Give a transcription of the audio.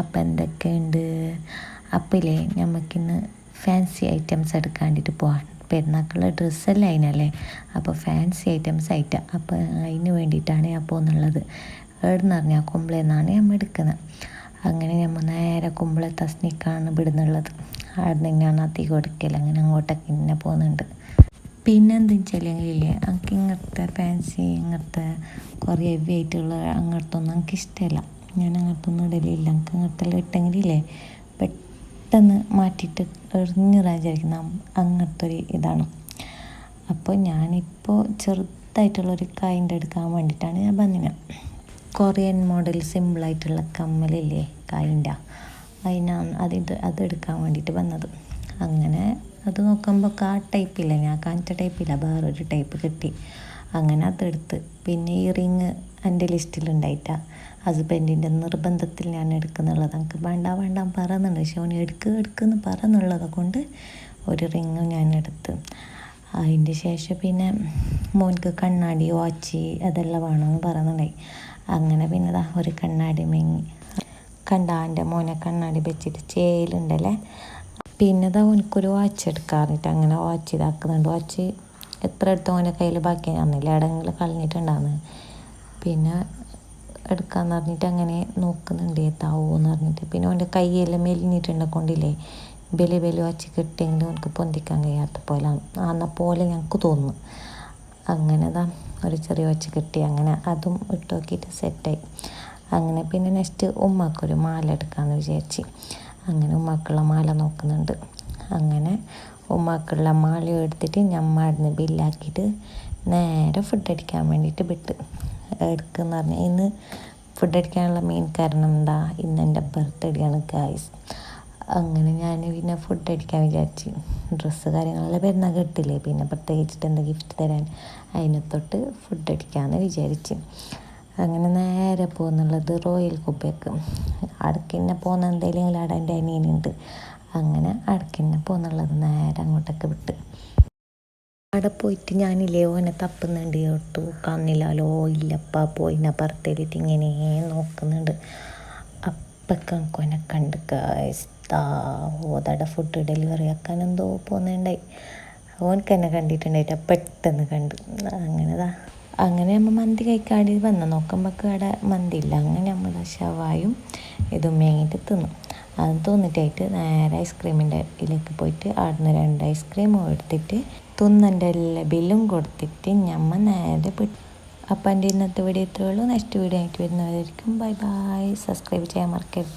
അപ്പം എന്തൊക്കെയുണ്ട്? അപ്പം ഇല്ലേ, നമുക്കിന്ന് ഫാൻസി ഐറ്റംസ് എടുക്കാൻ വേണ്ടിയിട്ട് പോകാൻ. പെരുന്നാക്കുള്ള ഡ്രസ്സെല്ലാം അതിനല്ലേ, അപ്പോൾ ഫാൻസി ഐറ്റംസ് ആയിട്ടാണ്. അപ്പോൾ അതിന് വേണ്ടിയിട്ടാണ് ഞാൻ പോകുന്നുള്ളത്. എവിടെന്ന് പറഞ്ഞാൽ കുമ്പളെന്നാണ് നമ്മൾ എടുക്കുന്നത്. അങ്ങനെ നമ്മൾ നേരെ കുമ്പള തസ്നിക്കാണ് വിടുന്നുള്ളത്. അവിടെ നിന്നാണ് അധികം കൊടുക്കൽ. അങ്ങനെ അങ്ങോട്ടൊക്കെ ഇന്നെ പോകുന്നുണ്ട്. പിന്നെ എന്താ വെച്ചാലെങ്കിലേ, എനിക്ക് ഇങ്ങനത്തെ ഫാൻസി ഇങ്ങനത്തെ കുറേ ഹെവി ആയിട്ടുള്ള അങ്ങനത്തെ ഒന്നും എനിക്ക് ഇഷ്ടമല്ല. ഞാൻ അങ്ങനത്തെ ഒന്നും ഇടലില്ല. എനിക്ക് അങ്ങനത്തെ എല്ലാം ഇട്ടെങ്കിലേ പെട്ടെന്ന് മാറ്റിയിട്ട് എറിഞ്ഞിടാൻ വിചാരിക്കുന്ന അങ്ങനത്തെ ഒരു ഇതാണ്. അപ്പോൾ ഞാനിപ്പോൾ ചെറുതായിട്ടുള്ളൊരു കായിൻ്റെ എടുക്കാൻ വേണ്ടിയിട്ടാണ് ഞാൻ വന്നിന്. കൊറിയൻ മോഡൽ സിമ്പിളായിട്ടുള്ള കമ്മലില്ലേ, കായിൻ്റെ, അതെടുക്കാൻ വേണ്ടിയിട്ട് വന്നത്. അങ്ങനെ അത് നോക്കുമ്പോൾ ആ ടൈപ്പില്ല, ഞാൻ കാണിച്ച ടൈപ്പില്ല, വേറൊരു ടൈപ്പ് കിട്ടി. അങ്ങനെ അതെടുത്ത്. പിന്നെ ഈ റിങ് എൻ്റെ ലിസ്റ്റിലുണ്ടായിട്ടാ. ഹസ്ബൻഡിൻ്റെ നിർബന്ധത്തിൽ ഞാൻ എടുക്കുന്നുള്ളത്. എനിക്ക് വേണ്ട പറയുന്നുണ്ട്, പക്ഷെ അവന് എടുക്കുന്ന് പറയുന്നുള്ളത് കൊണ്ട് ഒരു റിങ് ഞാൻ എടുത്ത്. അതിൻ്റെ ശേഷം പിന്നെ മോനിക്ക് കണ്ണാടി, വാച്ച് അതെല്ലാം വേണമെന്ന് പറയുന്നുണ്ടായി. അങ്ങനെ പിന്നെ ഒരു കണ്ണാടി മെങ്ങി എൻ്റെ മോനെ കണ്ണാടി വെച്ചിട്ട് ചേലുണ്ടല്ലേ. പിന്നെ ഓനക്കൊരു വാച്ച് എടുക്കാറിട്ട് അങ്ങനെ വാച്ച് ഇതാക്കുന്നുണ്ട്. വാച്ച് എത്ര എടുത്തോ അവൻ്റെ കയ്യിൽ ബാക്കി തന്നില്ല, എവിടെയെങ്കിലും കളഞ്ഞിട്ടുണ്ടാകുന്നത്. പിന്നെ എടുക്കാമെന്ന് പറഞ്ഞിട്ട് അങ്ങനെ നോക്കുന്നുണ്ട് എത്താവോന്ന് പറഞ്ഞിട്ട്. പിന്നെ അവൻ്റെ കൈയെല്ലാം മെലിഞ്ഞിട്ടുണ്ട് കൊണ്ടില്ലേ, ബലി വാച്ച് കിട്ടിയെങ്കിൽ അവനക്ക് പൊന്തിക്കാൻ കഴിയാത്ത പോലെ ആന്ന പോലെ ഞങ്ങൾക്ക് തോന്നുന്നു. അങ്ങനെ ഒരു ചെറിയ വാച്ച് കിട്ടി. അങ്ങനെ അതും ഇട്ട് നോക്കിയിട്ട് സെറ്റായി. അങ്ങനെ പിന്നെ നെക്സ്റ്റ് ഉമ്മാക്കൊരു മാല എടുക്കാമെന്ന് വിചാരിച്ച്. അങ്ങനെ ഉമ്മാക്കുള്ള മാല നോക്കുന്നുണ്ട്. അങ്ങനെ ഉമ്മാക്കുള്ള മാല എടുത്തിട്ട് ഞമ്മ ബില്ലാക്കിയിട്ട് നേരെ ഫുഡ് അടിക്കാൻ വേണ്ടിയിട്ട് വിട്ട്. എടുക്കുന്ന പറഞ്ഞാൽ ഇന്ന് ഫുഡ് അടിക്കാനുള്ള മെയിൻ കാരണം എന്താ, ഇന്ന് എൻ്റെ ബർത്ത്ഡേ ആണ് ഗായ്സ്. അങ്ങനെ ഞാൻ പിന്നെ ഫുഡ് അടിക്കാൻ വിചാരിച്ച്. ഡ്രസ്സ് കാര്യങ്ങളെല്ലാം വരുന്ന കിട്ടില്ലേ, പിന്നെ പ്രത്യേകിച്ചിട്ട് എന്താ ഗിഫ്റ്റ് തരാൻ, അതിനെ തൊട്ട് ഫുഡ് അടിക്കാമെന്ന് വിചാരിച്ച്. അങ്ങനെ നേരെ പോകുന്നുള്ളത് റോയൽ കുബേക്ക്. അടക്കിന്നെ പോകുന്ന എന്തെങ്കിലും അവിടെ എൻ്റെ അനിയനുണ്ട്. അങ്ങനെ അടക്കിന്നെ പോകുന്നുള്ളത് നേരെ അങ്ങോട്ടൊക്കെ വിട്ട്. അവിടെ പോയിട്ട് ഞാനില്ലേ ഓനെ തപ്പുന്നുണ്ട്, തൂക്കാന്നില്ലല്ലോ, ഇല്ലപ്പാ പോയിന പുറത്തേലിട്ട് ഇങ്ങനെ നോക്കുന്നുണ്ട്. അപ്പൊക്കെ ഓനെ കണ്ട് ഓതടെ ഫുഡ് ഡെലിവറി ആക്കാൻ എന്തോ പോകുന്നുണ്ടായി. ഓനക്ക് എന്നെ കണ്ടിട്ടുണ്ടായിട്ട് പെട്ടെന്ന് കണ്ട്. അങ്ങനെ നമ്മൾ മന്തി കഴിക്കാണ്ട് വന്ന് നോക്കുമ്പോൾ അവിടെ മന്തി ഇല്ല. അങ്ങനെ നമ്മൾ ഷവായും ഇതും മേങ്ങിയിട്ട് തിന്നു. അത് തോന്നിട്ടായിട്ട് നേരെ ഐസ്ക്രീമിൻ്റെ ഇതിലേക്ക് പോയിട്ട് അവിടുന്ന് 2 ഐസ്ക്രീമും എടുത്തിട്ട് തിന്നൻ്റെ എല്ലാ ബില്ലും കൊടുത്തിട്ട് ഞമ്മ നേരെ വിട്ടു. അപ്പം എൻ്റെ ഇന്നത്തെ വീഡിയോ ഇത്രയേ ഉള്ളൂ. നെക്സ്റ്റ് വീഡിയോ ആയിട്ട് വരുന്നവരായിരിക്കും. ബൈ. സബ്സ്ക്രൈബ് ചെയ്യാൻ മറക്കരുത്.